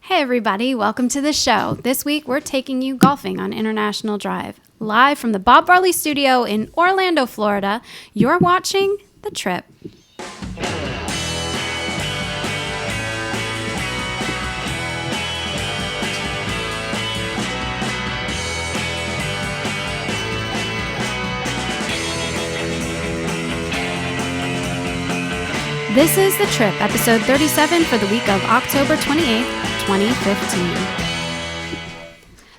Hey everybody, welcome to the show. This week we're taking you golfing on International Drive. Live from the Bob Varley studio in Orlando, Florida, you're watching The Trip. This is The Trip, episode 37 for the week of October 28th, 2015.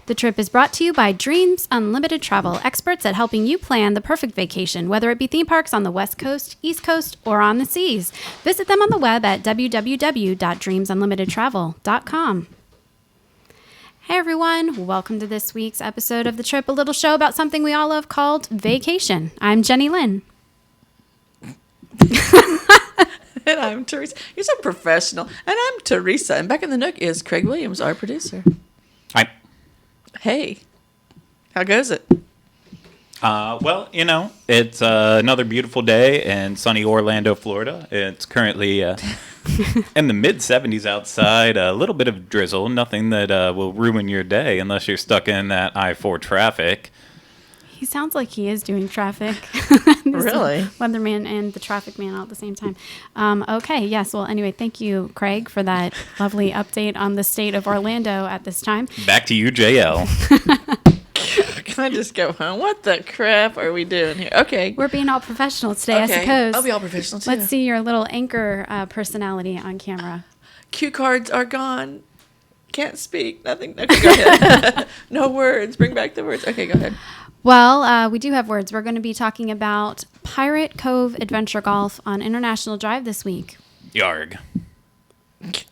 The Trip is brought to you by Dreams Unlimited Travel, experts at helping you plan the perfect vacation, whether it be theme parks on the West Coast, East Coast, or on the seas. Visit them on the web at www.dreamsunlimitedtravel.com. Hey everyone, welcome to this week's episode of The Trip, a little show about something we all love called vacation. I'm Jenny Lynn. And I'm Teresa. You're so professional. And I'm Teresa. And back in the nook is Craig Williams, our producer. Hi. Hey. How goes it? Well, you know, it's another beautiful day in sunny Orlando, Florida. It's currently in the mid-70s outside. A little bit of drizzle. Nothing that will ruin your day unless you're stuck in that I-4 traffic. He sounds like he is doing traffic. Really? Weatherman and the traffic man all at the same time. Okay, yes. Well, anyway, thank you, Craig, for that lovely update on the state of Orlando at this time. Back to you, JL. Can I just go home? What the crap are we doing here? Okay. We're being all professional today, Okay. I suppose. I'll be all professional, too. Let's see your little anchor personality on camera. Cue cards are gone. Can't speak. Nothing. Okay, go ahead. No words. Bring back the words. Okay, go ahead. Well, we do have words. We're going to be talking about Pirate Cove Adventure Golf on International Drive this week. Yarg.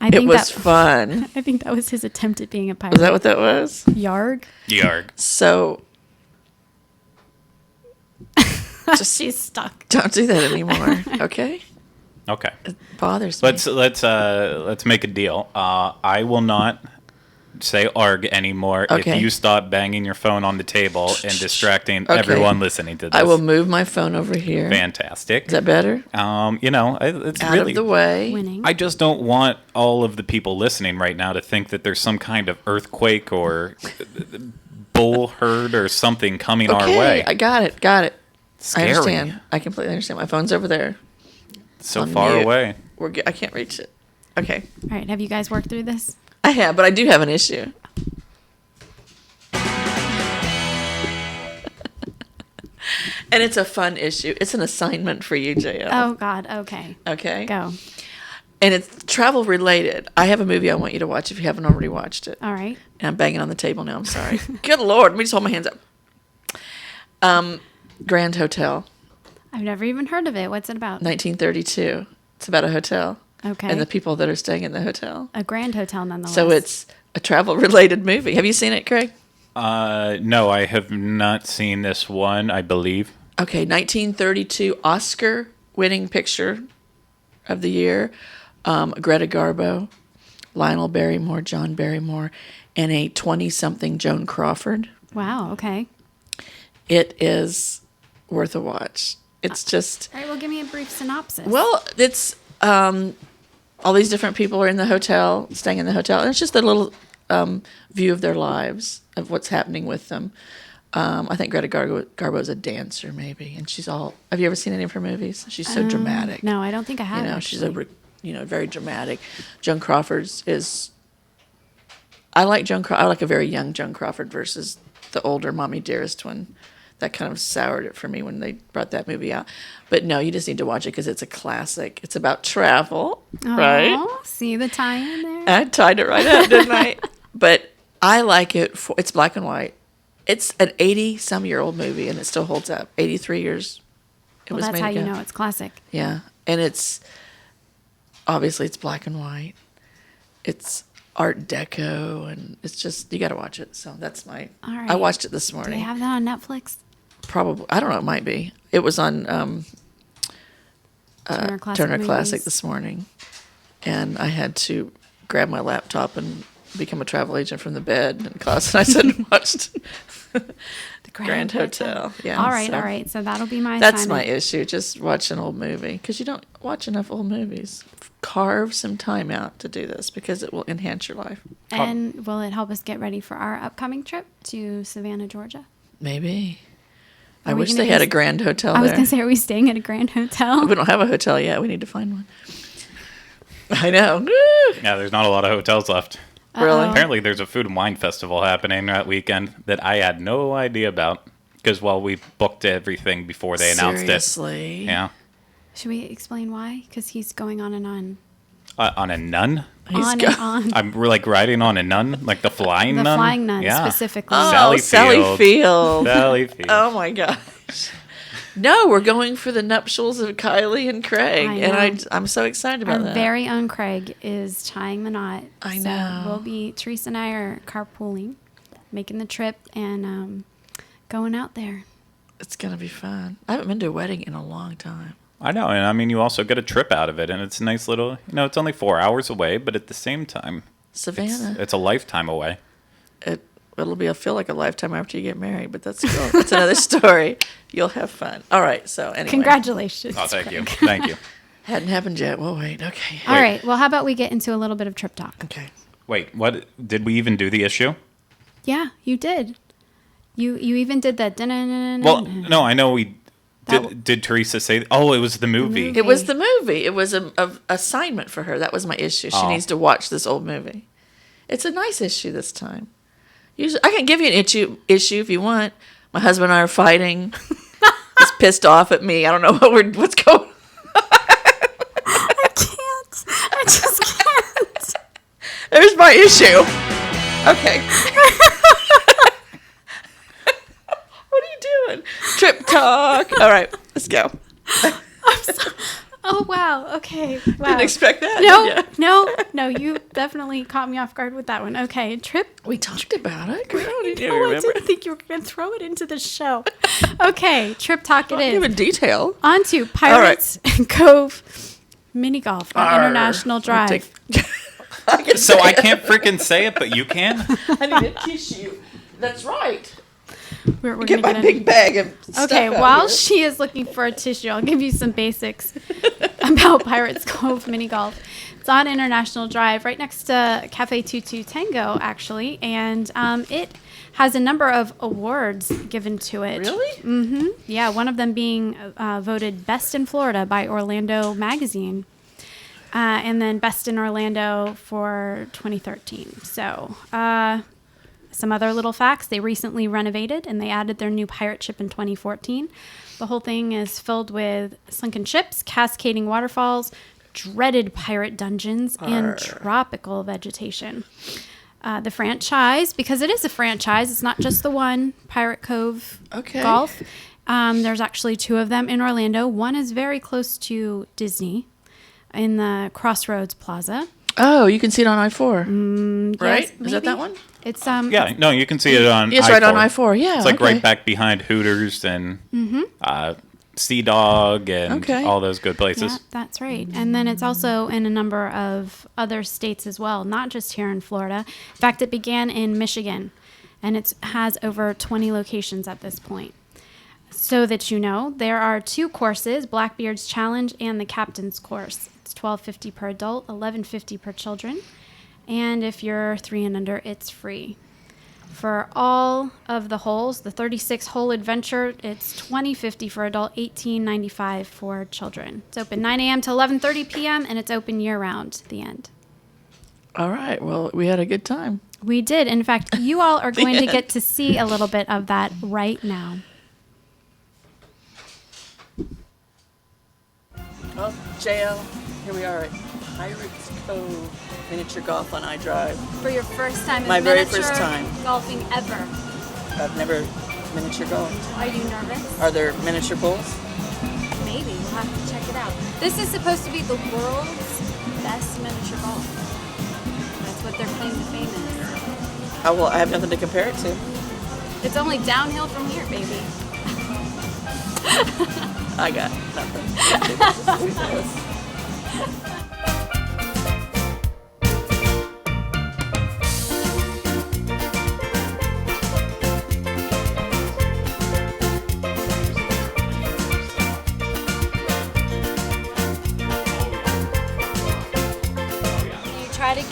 It was fun. I think that was his attempt at being a pirate. Was that what that was? Yarg? Yarg. So, just She's stuck. don't do that anymore, okay? Okay. It bothers me. Let's make a deal. I will not say arg anymore Okay. if you stop banging your phone on the table and distracting Okay. everyone listening to this. I will move my phone over here. Fantastic. Is that better? You know, it's Out really of the way. Winning. I just don't want all of the people listening right now to think that there's some kind of earthquake or bull herd or something coming our way. I got it. Scary. I understand. I completely understand. My phone's over there. So on far mute. away. I can't reach it. Okay. All right. Have you guys worked through this? I have, but I do have an issue. And it's a fun issue. It's an assignment for you, JL. Oh, God. Okay. Okay? Go. And it's travel related. I have a movie I want you to watch if you haven't already watched it. All right. And I'm banging on the table now. I'm sorry. Good Lord. Let me just hold my hands up. Grand Hotel, I've never even heard of it. What's it about? 1932. It's about a hotel. Okay. And the people that are staying in the hotel. A grand hotel, nonetheless. So it's a travel related movie. Have you seen it, Craig? No, I have not seen this one, I believe. Okay, 1932 Oscar winning picture of the year. Greta Garbo, Lionel Barrymore, John Barrymore, and a 20-something Joan Crawford. Wow. Okay. It is worth a watch. It's just... All right. Well, give me a brief synopsis. Well, it's... all these different people are in the hotel, staying in the hotel, and it's just a little view of their lives, of what's happening with them. I think Greta Garbo is a dancer, maybe, and she's all... Have you ever seen any of her movies? She's so dramatic. No, I don't think I have. You know, she's very dramatic. Joan Crawford's is... I like a very young Joan Crawford versus the older Mommy Dearest one. That kind of soured it for me when they brought that movie out. But no, you just need to watch it because it's a classic. It's about travel, right? See the tie-in there? I tied it right up, didn't I? But I like it. It's black and white. It's an 80-some-year-old movie, and it still holds up. 83 years. It was That's made how ago. you know it's classic. Yeah, and it's obviously it's black and white. It's Art Deco, and it's just you got to watch it. So that's my. All right. I watched it this Do morning. they have that on Netflix? Probably, I don't know. It might be. It was on Turner Classic Turner Movies. Classic this morning, and I had to grab my laptop and become a travel agent from the bed in class, and I said watched The Grand Hotel. Yeah. All right, so all right. So that'll be my That's my assignment. issue. Just watch an old movie because you don't watch enough old movies. Carve some time out to do this because it will enhance your life. And will it help us get ready for our upcoming trip to Savannah, Georgia? Maybe. I Are we wish gonna they be had a s- Grand Hotel I was there. going to say, are we staying at a Grand Hotel? We don't have a hotel yet. We need to find one. I know. Yeah, there's not a lot of hotels left. Really? Apparently, there's a food and wine festival happening that weekend that I had no idea about because, well, we booked everything before they announced Seriously? it. Yeah. Should we explain why? Because he's going on and on. On a nun? He's on got- and on. I'm like riding on a nun, like the flying The nun. flying nun, Yeah. specifically. Oh, Sally Sally Field. Field. Sally Field. Oh my gosh. No, we're going for the nuptials of Kylie and Craig, I and know. I'm so excited Our about that. very own Craig is tying the knot. I So know. Teresa and I are carpooling, making the trip, and going out there. It's gonna be fun. I haven't been to a wedding in a long time. I know, and I mean, you also get a trip out of it, and it's a nice little, it's only 4 hours away, but at the same time, Savannah. it's a lifetime away. It'll feel like a lifetime after you get married, but that's cool. That's another story. You'll have fun. All right. So anyway, Congratulations. Oh, thank you. Craig. Thank you. hadn't happened yet. Well, wait. Okay. All right. Well, how about we get into a little bit of trip talk? Okay. Wait, what? Did we even do the issue? Yeah, you did. You even did that. Well, no, I know we That did. Teresa say? Oh, it was the movie. movie. It was the movie. It was a assignment for her. That was my issue. She Oh. needs to watch this old movie. It's a nice issue this time. Usually, I can give you an issue if you want. My husband and I are fighting. He's pissed off at me. I don't know what's going. I can't. I just can't. There's my issue. Okay. What are you doing? Trip talk. All right, let's go. Oh wow. Okay. Wow. Didn't expect that. No, did ya? no. You definitely caught me off guard with that one. Okay, trip. We talked about it. Come on, you No, I remember? didn't think you were going to throw it into the show. Okay, trip talk it Give a is. detail. On to Pirates and Cove mini golf on Arr. International I'll Drive. take- I can So say I it. can't freaking say it, but you can. I need a tissue. That's right. We're Get gonna my get big bag of stuff Okay, out while here. she is looking for a tissue, I'll give you some basics about Pirates Cove mini golf. It's on International Drive, right next to Cafe Tutu Tango, actually, and it has a number of awards given to it. Really? Yeah, one of them being voted Best in Florida by Orlando Magazine, and then Best in Orlando for 2013. So, some other little facts. They recently renovated and they added their new pirate ship in 2014. The whole thing is filled with sunken ships, cascading waterfalls, dreaded pirate dungeons, and tropical vegetation. The franchise, because it is a franchise, it's not just the one, Pirate Cove Okay. Golf. There's actually two of them in Orlando. One is very close to Disney in the Crossroads Plaza. Oh, you can see it on I-4. right? Yes, Is that maybe. one? It's Yeah, no, you can see it on. It's I-4. right on I-4. Yeah. It's like okay. right back behind Hooters and Sea Dog and Okay. all those good places. Yeah, that's right. And then it's also in a number of other states as well, not just here in Florida. In fact, it began in Michigan, and it has over 20 locations at this point. So that you know, there are two courses, Blackbeard's Challenge and the Captain's Course. It's $12.50 per adult, $11.50 per children. And if you're 3 and under, it's free. For all of the holes, the 36-hole adventure, it's $20.50 for adult, $18.95 for children. It's open 9 a.m. to 11:30 p.m. and it's open year-round to the end. All right. Well, we had a good time. We did. In fact, you all are going to end. get to see a little bit of that right now. Oh, JL, here we are at Pirates Cove Miniature Golf on iDrive. For your first time, My very first time. golfing ever. I've never miniature golfed. Are you nervous? Are there miniature bulls? Maybe. We'll have to check it out. This is supposed to be the world's best miniature golf. That's what their claim to fame is. Oh, well, I have nothing to compare it to. It's only downhill from here, baby. I got nothing. Who knows?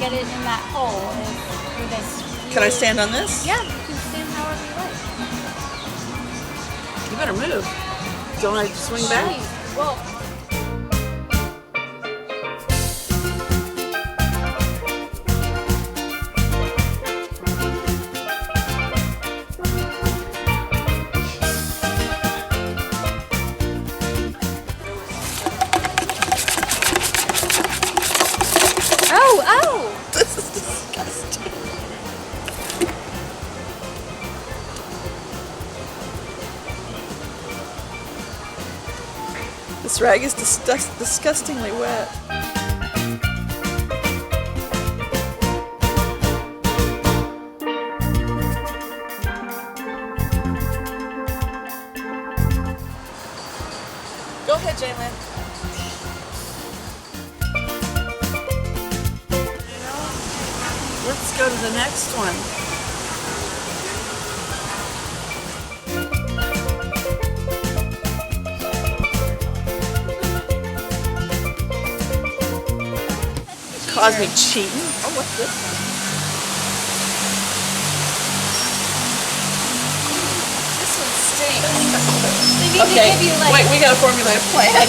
get it in that hole is through this. Can I stand on this? Yeah, you can stand however you like. You better move. Don't I swing back? Jeez, well, oh! This is disgusting. This rag is disgustingly wet. Go ahead, Jalen. Let's go to the next one. Cosmic cheating. Oh, what's this one? This one stinks. They need to Okay, give you like. wait, we gotta formulate a plan.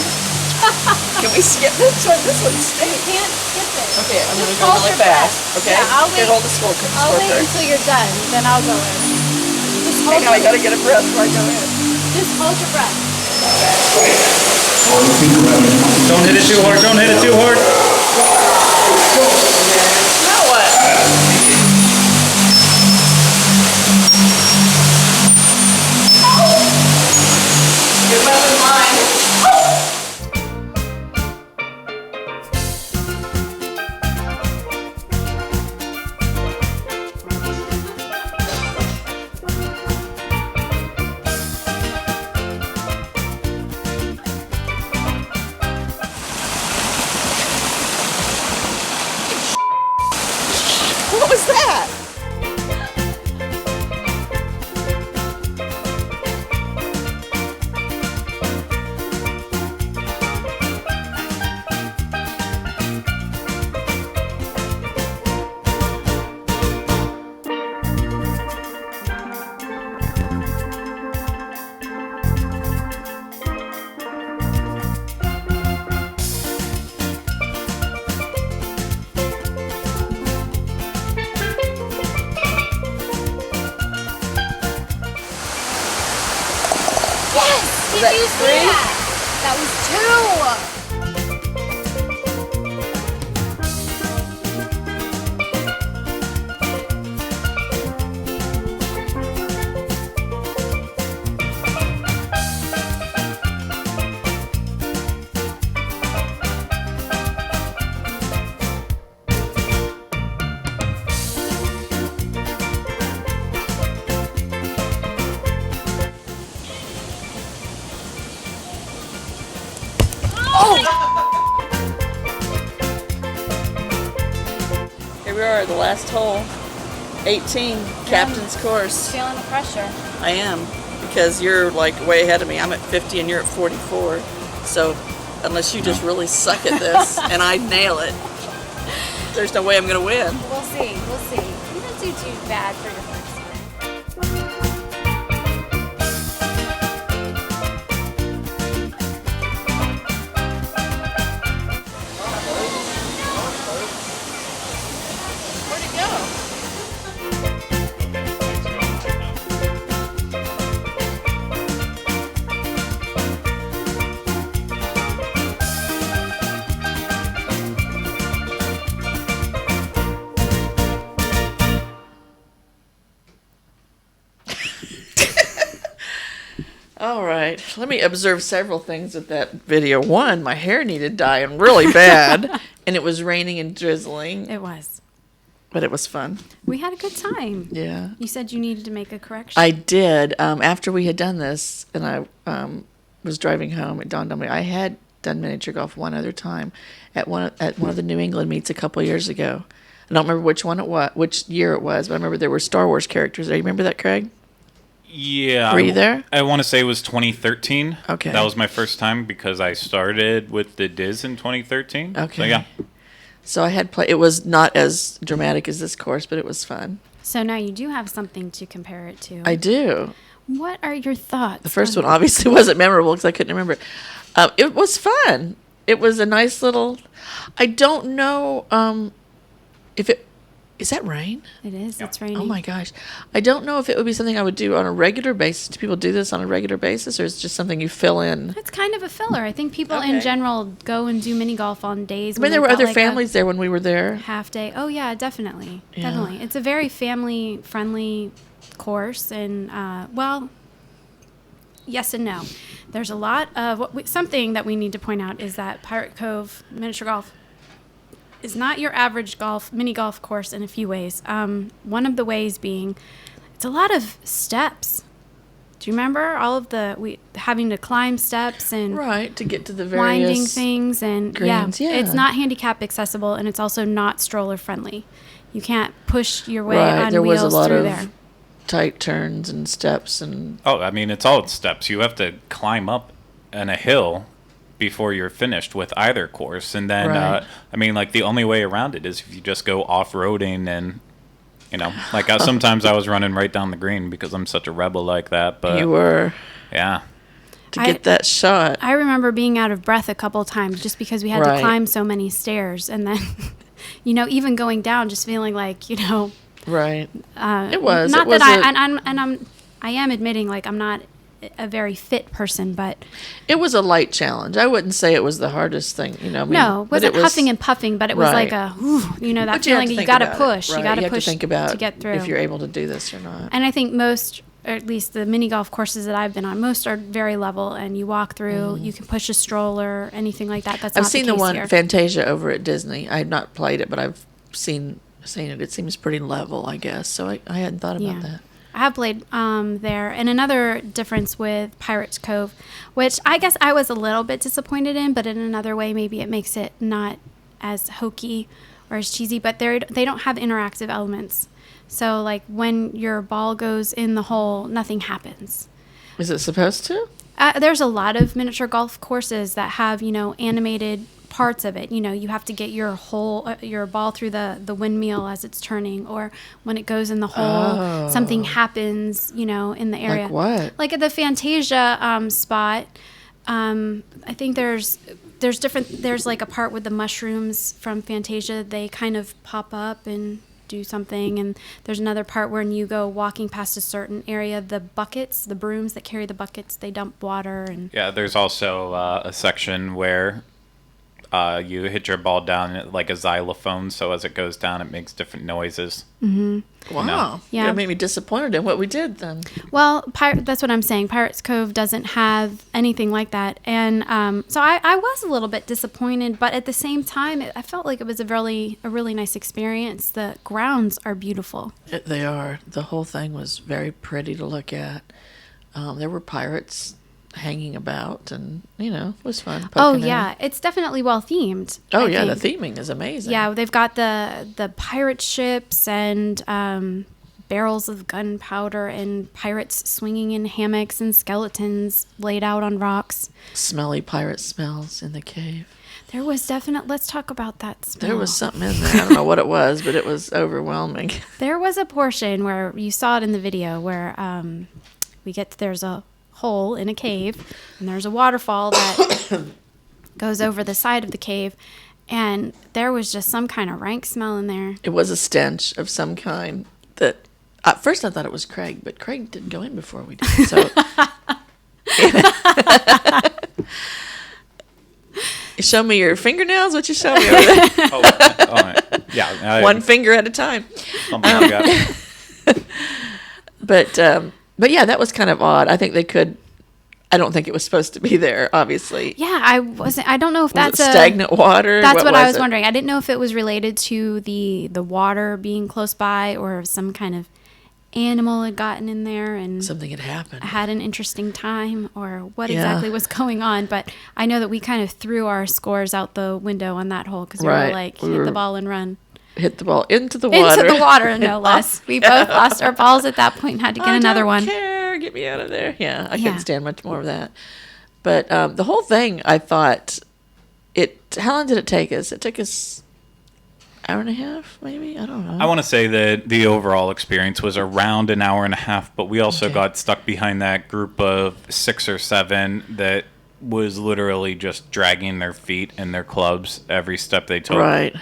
Can we skip this one? This one You stinks. can't skip it. Okay, I'm Just gonna go hold really your breath. fast. Okay? Yeah, I'll Here, wait. hold the I'll wait scorecard. until you're done, then I'll go in. Just hold, Hang on, I gotta get a breath before I go in. just hold your breath. Don't hit it too hard. Don't hit it too hard. Now what? Get out of line. What was that? Yes! Did that you see three? that? That was 2! Here we are at the last hole. 18, captain's course. Feeling the pressure. I am, because you're like way ahead of me. I'm at 50 and you're at 44. So unless you just really suck at this and I nail it, there's no way I'm gonna win. We'll see. We'll see. You didn't do too bad for your first year. Where'd it go? All right, let me observe several things with that video. One, my hair needed dyeing really bad, and it was raining and drizzling, It was. but it was fun. We had a good time. Yeah. You said you needed to make a correction. I did. After we had done this, and I was driving home, it dawned on me I had done miniature golf one other time at one of the New England meets a couple years ago. I don't remember which year it was, but I remember there were Star Wars characters there. You remember that, Craig? Yeah. Were you there? I want to say it was 2013. Okay. That was my first time because I started with the Diz in 2013. Okay. So yeah. So I had play. It was not as dramatic as this course, but it was fun. So now you do have something to compare it to. I do. What are your thoughts? The first one obviously wasn't memorable because I couldn't remember it. It was fun. It was a nice little. I don't know if it. Is that rain? It is. Yeah. It's raining. Oh my gosh. I don't know if it would be something I would do on a regular basis. Do people do this on a regular basis, or is it just something you fill in? It's kind of a filler. I think people in Okay. general go and do mini golf on days. I mean, there were other families there when we were there. Half day. Oh yeah, definitely, Yeah. definitely. It's a very family friendly course, and well, yes and no. There's a lot of something that we need to point out is that Pirate Cove miniature golf is not your average mini golf course in a few ways. One of the ways being, it's a lot of steps. Do you remember all of having to climb steps and Right, to get to the winding various things and greens, yeah. it's not handicap accessible, and it's also not stroller friendly. You can't push your way Right, on there was wheels a lot through of there. tight turns and steps and Oh, I mean, it's all steps. You have to climb up on a hill before you're finished with either course. And then, Right. I mean, like, the only way around it is if you just go off-roading and, you know, like, sometimes I was running right down the green because I'm such a rebel like that. But, you were yeah. to get that shot. I remember being out of breath a couple times just because we had Right. to climb so many stairs, and then, even going down, just feeling like, Right. It was. Not It was that I am admitting like I'm not a very fit person, but It was a light challenge. I wouldn't say it was the hardest thing, I mean, no, but wasn't it was huffing and puffing, but it was like Right. that But you have feeling to you think got to about it, push, right? you got You to have push think about to get through. if you're able to do this or not. And I think most, or at least the mini golf courses that I've been on, most are very level, and you walk through. You can push a stroller, anything like that. That's I've not seen the the case one here. Fantasia over at Disney. I have not played it, but I've seen it. It seems pretty level, I guess. So I hadn't thought about that. I have played there. And another difference with Pirates Cove, which I guess I was a little bit disappointed in, but in another way, maybe it makes it not as hokey or as cheesy, but they don't have interactive elements. So, like, when your ball goes in the hole, nothing happens. Is it supposed to? There's a lot of miniature golf courses that have, animated parts of it. You have to get your ball through the windmill as it's turning, or when it goes in the hole, something happens, in the area. Like what? Like at the Fantasia spot, I think there's different. There's like a part with the mushrooms from Fantasia. They kind of pop up and do something, and there's another part when you go walking past a certain area, the buckets, the brooms that carry the buckets, they dump water. And Yeah, there's also a section where you hit your ball down like a xylophone, so as it goes down, it makes different noises. Wow. Yeah. You made me disappointed in what we did then. well, that's what I'm saying. Pirates Cove doesn't have anything like that, and so I was a little bit disappointed, but at the same time, I felt like it was a really nice experience. The grounds are beautiful. They are. The whole thing was very pretty to look at. There were pirates hanging about, and it was fun. Oh poking yeah, in. it's definitely well themed. Oh I yeah, think. the theming is amazing. Yeah, they've got the pirate ships and barrels of gunpowder and pirates swinging in hammocks and skeletons laid out on rocks. Smelly pirate smells in the cave. There was let's talk about that smell. There was something in there. I don't know what it was, but it was overwhelming. There was a portion where you saw it in the video where there's a hole in a cave, and there's a waterfall that goes over the side of the cave, and there was just some kind of rank smell in there. It was a stench of some kind that at first I thought it was Craig, but Craig didn't go in before we did. So show me your fingernails. What you show me over there? Yeah. One finger at a time. Oh my God. But yeah, that was kind of odd. I think they could. I don't think it was supposed to be there. Obviously, Yeah, I don't know if was that's it stagnant water. That's what I was it? wondering. I didn't know if it was related to the water being close by, or if some kind of animal had gotten in there and Something had happened. had an interesting time, or what Yeah. exactly was going on. But I know that we kind of threw our scores out the window on that hole because we were Right. like, We hit were- the ball and run. Hit the ball into the water. Into the water, no less. We both lost our balls at that point and had to get another one. Care. Get me out of there. Yeah, I Yeah. couldn't stand much more of that. But the whole thing, I thought, how long did it take us? It took us hour and a half, maybe? I don't know. I want to say that the overall experience was around an hour and a half, but we also Okay. got stuck behind that group of 6 or 7 that was literally just dragging their feet and their clubs every step they took. Right.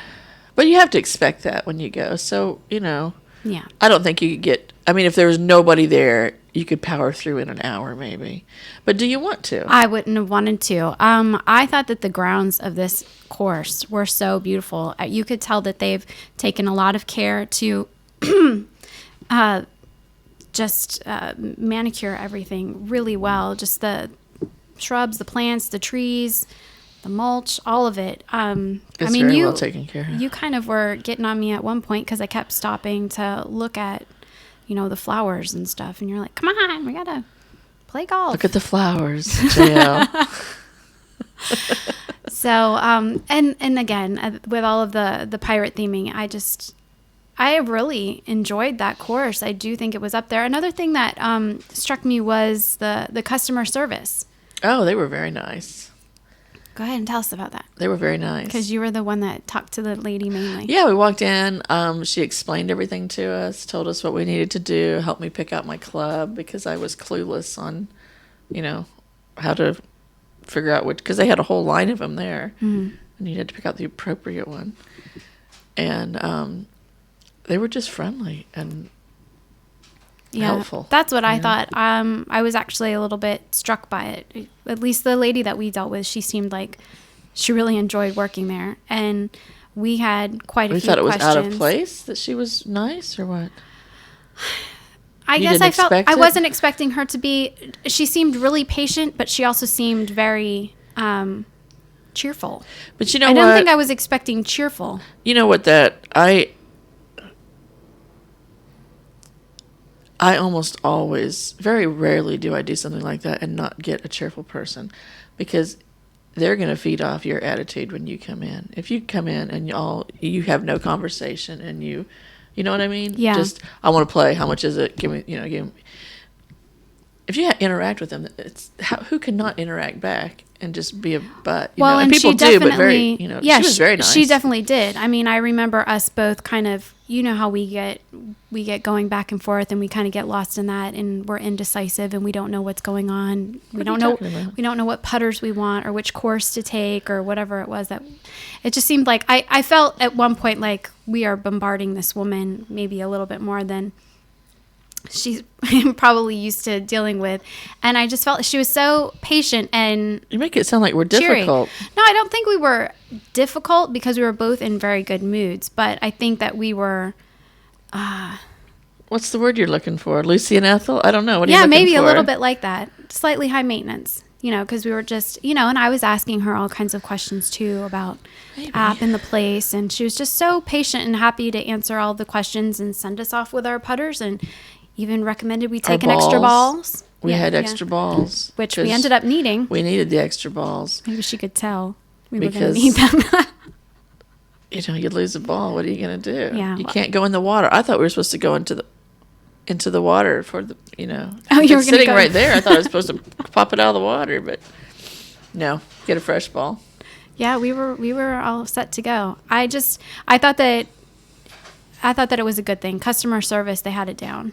But you have to expect that when you go. So, Yeah. I don't think you could get, I mean, if there was nobody there, you could power through in an hour maybe. But do you want to? I wouldn't have wanted to. I thought that the grounds of this course were so beautiful. You could tell that they've taken a lot of care to manicure everything really well. Just the shrubs, the plants, the trees, the mulch, all of it. It's very well taken care of. You kind of were getting on me at one point because I kept stopping to look at, the flowers and stuff. And you're like, come on, we got to play golf. Look at the flowers, JL. So, and again, with all of the pirate theming, I really enjoyed that course. I do think it was up there. Another thing that struck me was the customer service. Oh, they were very nice. Go ahead and tell us about that. They were very nice. Because you were the one that talked to the lady mainly. Yeah, we walked in. She explained everything to us, told us what we needed to do, helped me pick out my club because I was clueless on, how to figure out which, because they had a whole line of them there. Mm-hmm. And you had to pick out the appropriate one. And they were just friendly and helpful. That's what I thought. I was actually a little bit struck by it. At least the lady that we dealt with, she seemed like she really enjoyed working there. And we had quite a few questions. We thought it was out of place that she was nice or what? I You guess didn't I felt expect I it? wasn't expecting her to be. She seemed really patient, but she also seemed very cheerful. But you know I what? don't think I was expecting cheerful. You know what I almost always, very rarely do I do something like that and not get a cheerful person, because they're going to feed off your attitude when you come in. If you come in and you have no conversation and you know what I mean? Yeah. Just, I want to play. How much is it? Give me. If you interact with them, who cannot interact back and just be a butt? Well, and people she do, but definitely, very, yeah, she was very nice. She definitely did. I mean, I remember us both kind of, how we get going back and forth, and we kind of get lost in that, and we're indecisive, and we don't know what's going on. We don't know what putters we want or which course to take or whatever it was. That it just seemed like I felt at one point like we are bombarding this woman maybe a little bit more than she's probably used to dealing with, and I just felt she was so patient and You make it sound like we're cheery. difficult. No, I don't think we were difficult because we were both in very good moods, but I think that we were What's the word you're looking for? Lucy and Ethel? I don't know. What are you yeah, looking maybe for? a little bit like that. Slightly high maintenance, because we were just, and I was asking her all kinds of questions too about app and the place, and she was just so patient and happy to answer all the questions and send us off with our putters, and even recommended we take an extra balls. We Yeah, had yeah. extra balls. Which we 'cause ended up needing. We needed the extra balls. Maybe she could tell we were going to Because- need them. You lose a ball. What are you going to do? Yeah. You can't go in the water. I thought we were supposed to go into the water for the, Oh, you were It's gonna sitting go- right there. I thought I was supposed to pop it out of the water, but no, get a fresh ball. Yeah, we were all set to go. I thought that it was a good thing. Customer service, they had it down.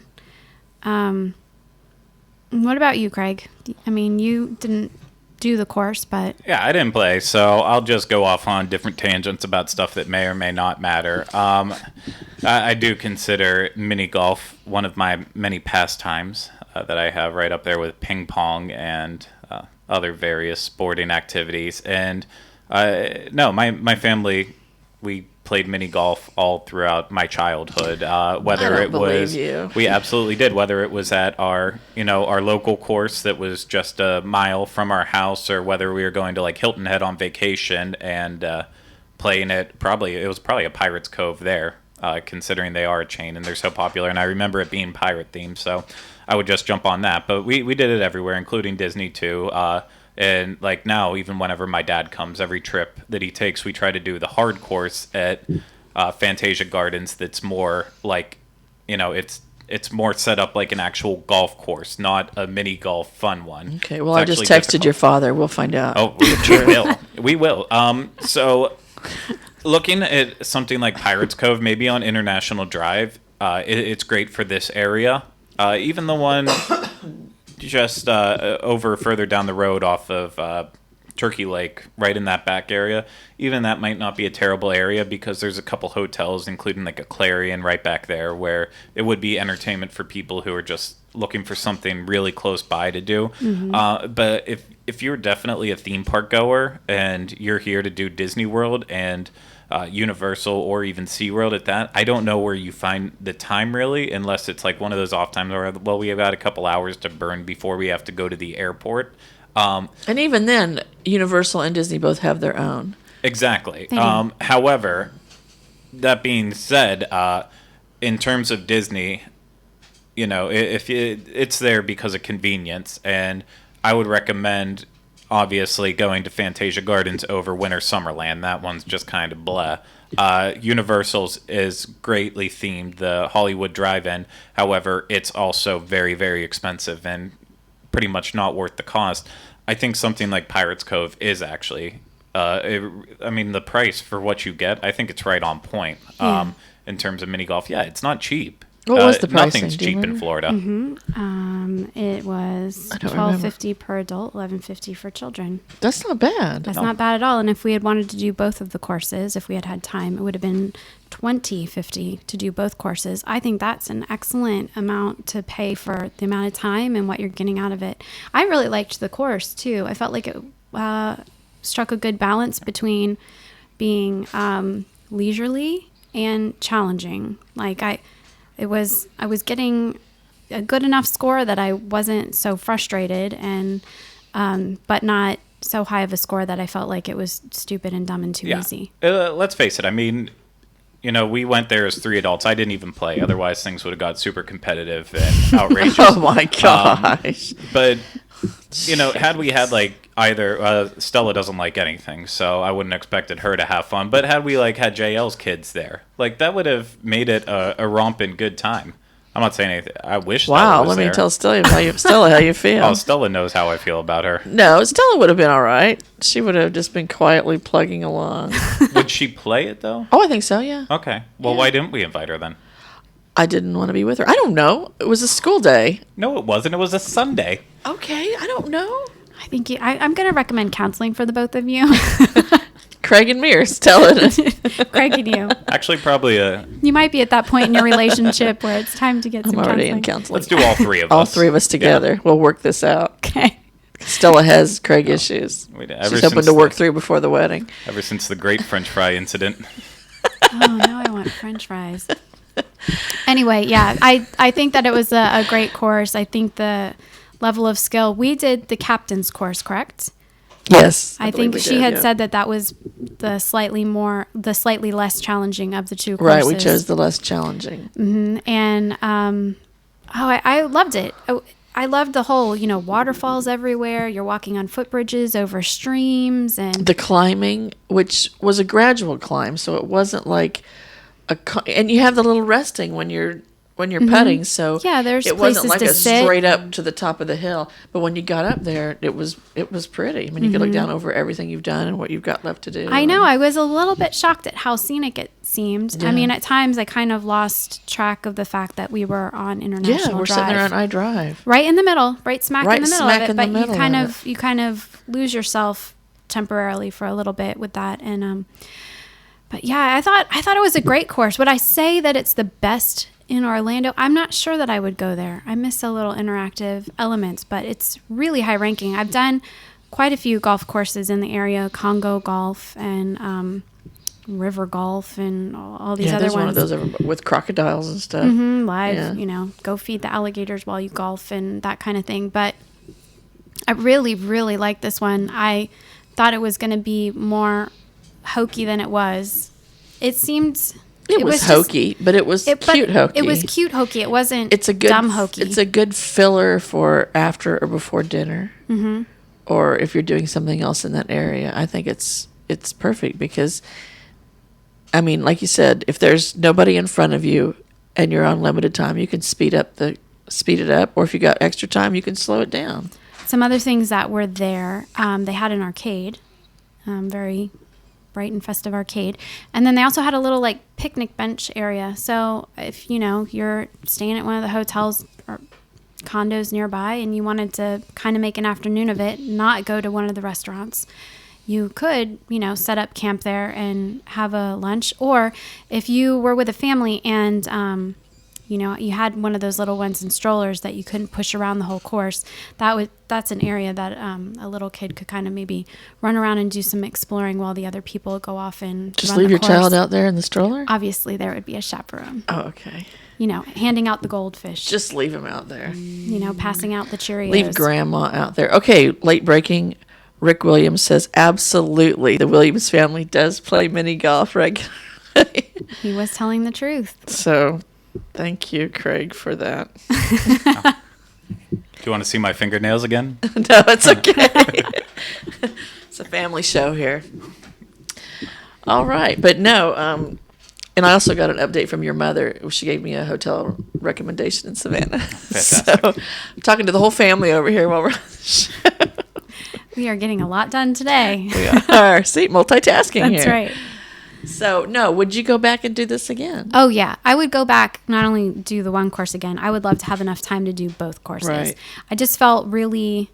What about you, Craig? I mean, you didn't do the course, but Yeah, I didn't play, so I'll just go off on different tangents about stuff that may or may not matter. I do consider mini golf one of my many pastimes that I have, right up there with ping pong and other various sporting activities. And no, my family, we played mini golf all throughout my childhood. Whether I don't it was, believe you. we absolutely did. Whether it was at our local course that was just a mile from our house, or whether we were going to like Hilton Head on vacation and playing it. It was probably a Pirates Cove there, considering they are a chain and they're so popular. And I remember it being pirate themed, so I would just jump on that. But we did it everywhere, including Disney too. And like now, even whenever my dad comes, every trip that he takes, we try to do the hard course at Fantasia Gardens. That's more like, it's more set up like an actual golf course, not a mini golf fun one. Okay, well, It's I just actually texted your father. We'll find out. Oh, we will. We will. So looking at something like Pirates Cove, maybe on International Drive, it's great for this area. Even the one just over further down the road off of Turkey Lake, right in that back area, even that might not be a terrible area because there's a couple hotels, including like a Clarion right back there, where it would be entertainment for people who are just looking for something really close by to do. But if you're definitely a theme park goer and you're here to do Disney World and Universal or even SeaWorld at that, I don't know where you find the time really, unless it's like one of those off times where, well, we have got a couple hours to burn before we have to go to the airport. And even then, Universal and Disney both have their own. Exactly. They do. However, that being said, in terms of Disney, if it's there because of convenience, and I would recommend, obviously, going to Fantasia Gardens over Winter Summerland. That one's just kind of blah. Universal's is greatly themed, the Hollywood Drive-In. However, it's also very, very expensive and pretty much not worth the cost. I think something like Pirates Cove is actually, the price for what you get, I think it's right on point. Yeah. In terms of mini golf, yeah, it's not cheap. What was the pricing? Nothing's Do you cheap in remember? Florida. It was I don't remember. $12.50 per adult, $11.50 for children. That's not bad. That's not bad at all. And if we had wanted to do both of the courses, if we had had time, it would have been $20.50 to do both courses. I think that's an excellent amount to pay for the amount of time and what you're getting out of it. I really liked the course too. I felt like it struck a good balance between being leisurely and challenging. Like I was getting a good enough score that I wasn't so frustrated, and but not so high of a score that I felt like it was stupid and dumb and too easy. Let's face it. I mean, we went there as 3 adults. I didn't even play. Otherwise, things would have got super competitive and outrageous. Oh my gosh. But, had we had like either, Stella doesn't like anything, so I wouldn't expected her to have fun. But had we like had JL's kids there, like that would have made it a romping good time. I'm not saying anything. I wish Stella Wow, was let me there. tell Stella how you feel. Oh, Stella knows how I feel about her. No, Stella would have been all right. She would have just been quietly plugging along. Would she play it though? Oh, I think so, yeah. Okay. Well, why didn't we invite her then? I didn't want to be with her. I don't know. It was a school day. No, it wasn't. It was a Sunday. Okay, I don't know. I think I'm going to recommend counseling for the both of you. Craig and Mears, tell it. Craig and you. Actually, probably You might be at that point in your relationship where it's time to get some I'm already counseling. in counseling. let's do all three of us. All three of us together. We'll work this out. Okay. Stella has Craig issues. Ever She's hoping since to work through before the wedding. Ever since the great French fry incident. Oh, now I want French fries. Anyway, yeah, I think that it was a great course. I think the level of skill. We did the captain's course, correct? Yes. I believe think we she did, had yeah. said that was the slightly less challenging of the two courses. Right, we chose the less challenging. And I loved it. I loved the whole, waterfalls everywhere. You're walking on footbridges over streams, and The climbing, which was a gradual climb, so it wasn't like and you have the little resting when you're putting, so Yeah, there's it wasn't places like to a sit. straight up to the top of the hill. But when you got up there, it was pretty. I mean, you could look down over everything you've done and what you've got left to do. I know. I was a little bit shocked at how scenic it seemed. Yeah. I mean, at times I kind of lost track of the fact that we were on International Yeah, we're Drive. sitting there on iDrive. Right in the middle, right smack Right in the middle smack of it. in the But middle of you kind of lose yourself temporarily for a little bit with that. And but yeah, I thought it was a great course. Would I say that it's the best in Orlando? I'm not sure that I would go there. I miss a little interactive elements, but it's really high ranking. I've done quite a few golf courses in the area, Congo Golf and River Golf and all these Yeah, other there's ones. one of those with crocodiles and stuff. Live, Yeah. go feed the alligators while you golf and that kind of thing. But I really, really liked this one. I thought it was going to be more hokey than it was. It seemed... It was just- hokey, but it was cute hokey. It was cute hokey. It wasn't It's a good dumb hokey. It's a good filler for after or before dinner, or if you're doing something else in that area. I think it's perfect because, I mean, like you said, if there's nobody in front of you and you're on limited time, you can speed it up, or if you got extra time, you can slow it down. Some other things that were there, they had an arcade, very bright and festive arcade. And then they also had a little like picnic bench area. So if, you're staying at one of the hotels or condos nearby and you wanted to kind of make an afternoon of it, not go to one of the restaurants, you could, set up camp there and have a lunch. Or if you were with a family and, you had one of those little ones in strollers that you couldn't push around the whole course, that's an area that a little kid could kind of maybe run around and do some exploring while the other people go off and Just run leave the your course. child out there in the stroller? Obviously, there would be a chaperone. Oh, okay. Handing out the goldfish. Just leave him out there. Passing out the Cheerios. Leave grandma out there. Okay, late breaking. Rick Williams says, absolutely, the Williams family does play mini golf regularly. He was telling the truth. So, thank you, Craig, for that. Do you want to see my fingernails again? No, it's okay. It's a family show here. All right, but no, and I also got an update from your mother. She gave me a hotel recommendation in Savannah. Fantastic. So I'm talking to the whole family over here while we're on the show. We are getting a lot done today. We are. See, multitasking That's here. right. So, no, would you go back and do this again? Oh, yeah. I would go back, not only do the one course again, I would love to have enough time to do both courses. Right. I just felt really,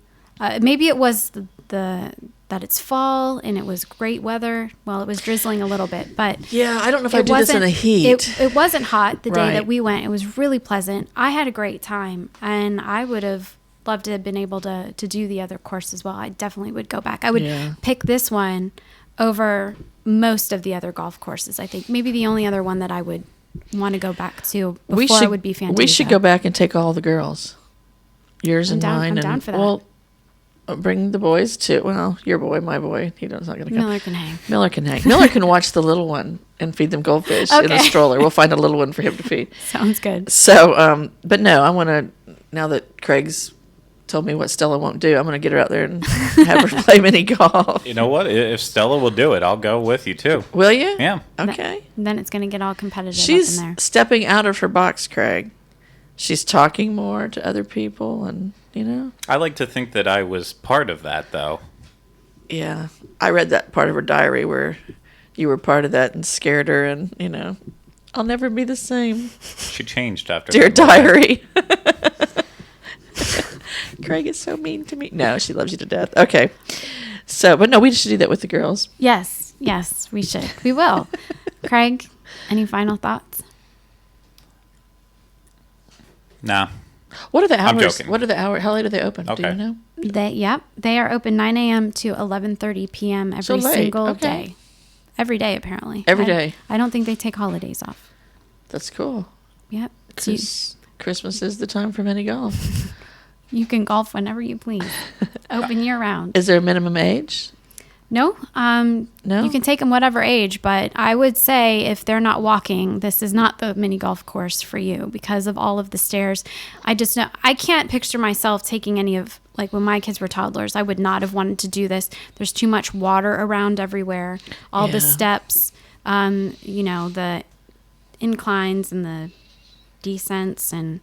maybe it was that it's fall and it was great weather. Well, it was drizzling a little bit, but Yeah, I don't know if I it do this in wasn't- a heat. It wasn't hot the day Right. that we went. It was really pleasant. I had a great time, and I would have loved to have been able to do the other course as well. I definitely would go back. I would Yeah. pick this one over most of the other golf courses. I think maybe the only other one that I would want to go back to before would be Fantasia. We should go back and take all the girls. Yours I'm and down- mine. I'm and, down for that. Well, bring the boys too. Well, your boy, my boy. He's not going to come. Miller can hang. Miller can hang. Miller can watch the little one and feed them goldfish in a Okay. stroller. We'll find a little one for him to feed. Sounds good. So, but no, I want to, now that Craig's told me what Stella won't do, I'm going to get her out there and have her play mini golf. You know what? If Stella will do it, I'll go with you too. Will you? Yeah. Okay. Then it's going to get all competitive She's up in there. stepping out of her box, Craig. She's talking more to other people and, I like to think that I was part of that, though. Yeah. I read that part of her diary where you were part of that and scared her and, I'll never be the same. She changed after Dear that moment. diary. Craig is so mean to me. No, she loves you to death. Okay. So, but no, we should do that with the girls. Yes, we should. We will. Craig, any final thoughts? Nah. What are the I'm hours? joking. What are the hours? How late are they open? Do Okay. you know? They are open 9 a.m. to 11:30 p.m. every So late, single okay. day. Every day, apparently. Every I- day. I don't think they take holidays off. That's cool. Yep. So you, 'Cause Christmas is the time for mini golf. you can golf whenever you please. Open year round. Is there a minimum age? No, No? you can take them whatever age, but I would say if they're not walking, this is not the mini golf course for you because of all of the stairs. I just know I can't picture myself taking any of, like when my kids were toddlers, I would not have wanted to do this. There's too much water around everywhere, all the Yeah. steps, the inclines and the descents, and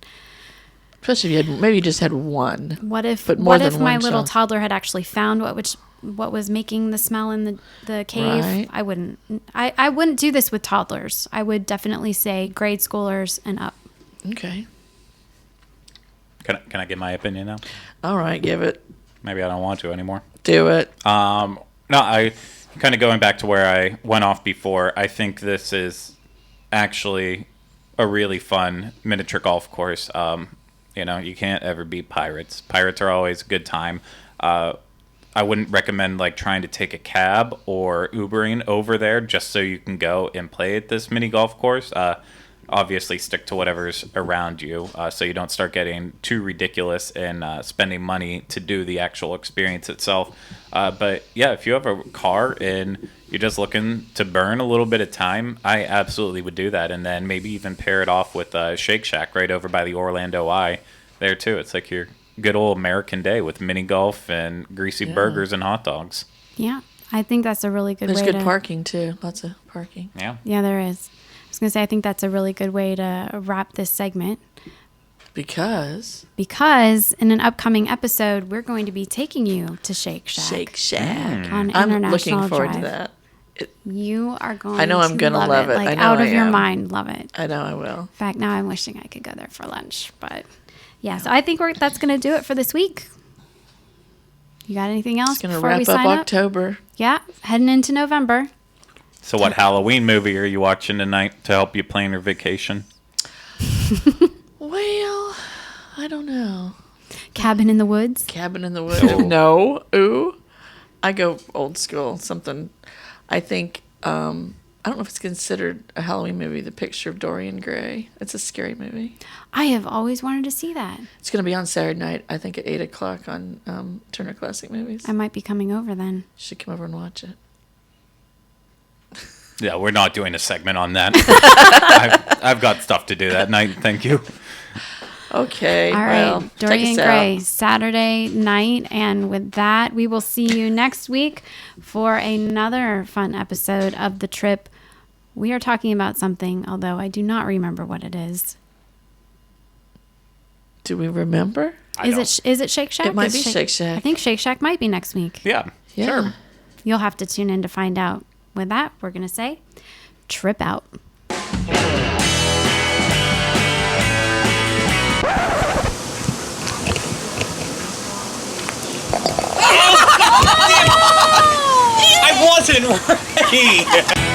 Especially if maybe you just had one. what if But more what than if my one little shelf. toddler had actually found what was making the smell in the cave? Right. I wouldn't do this with toddlers. I would definitely say grade schoolers and up. Okay. Can I get my opinion now? All right, give it. Maybe I don't want to anymore. Do it. No, I kind of going back to where I went off before. I think this is actually a really fun miniature golf course. You can't ever beat Pirates. Pirates are always a good time. I wouldn't recommend like trying to take a cab or Ubering over there just so you can go and play at this mini golf course. Obviously, stick to whatever's around you so you don't start getting too ridiculous and spending money to do the actual experience itself. But yeah, if you have a car and you're just looking to burn a little bit of time, I absolutely would do that. And then maybe even pair it off with Shake Shack right over by the Orlando Eye there too. It's like your good old American day with mini golf and greasy burgers and hot dogs. Yeah, I think that's a really good There's way good to. parking too. Lots of parking. Yeah. Yeah, there is. I was gonna say I think that's a really good way to wrap this segment Because because in an upcoming episode we're going to be taking you to Shake Shack. Shake Shack. On I'm International looking forward Drive. to that. You are going I know I'm to gonna love it. Like I know out I of your am. mind. Love it. I know I will. In fact, now I'm wishing I could go there for lunch. But yeah, so I think that's going to do it for this week. You got anything else It's gonna before we wrap sign up up? October. Yeah, heading into November. So, what Halloween movie are you watching tonight to help you plan your vacation? Well, I don't know. Cabin in the Woods. Cabin in the Woods. Oh. No. Ooh. I go old school. Something. I think. I don't know if it's considered a Halloween movie. The Picture of Dorian Gray. It's a scary movie. I have always wanted to see that. It's going to be on Saturday night. I think at 8:00 on Turner Classic Movies. I might be coming over then. You should come over and watch it. Yeah, we're not doing a segment on that. I've got stuff to do that night. Thank you. Okay. All well, right, take Dorian us Gray, out. Saturday night. And with that, we will see you next week for another fun episode of The Trip. We are talking about something, although I do not remember what it is. Do we remember? Is it Shake Shack? It might Is be Shake Shack. I think Shake Shack might be next week. Yeah, Yeah. sure. You'll have to tune in to find out. With that, we're going to say, trip out. I wasn't ready.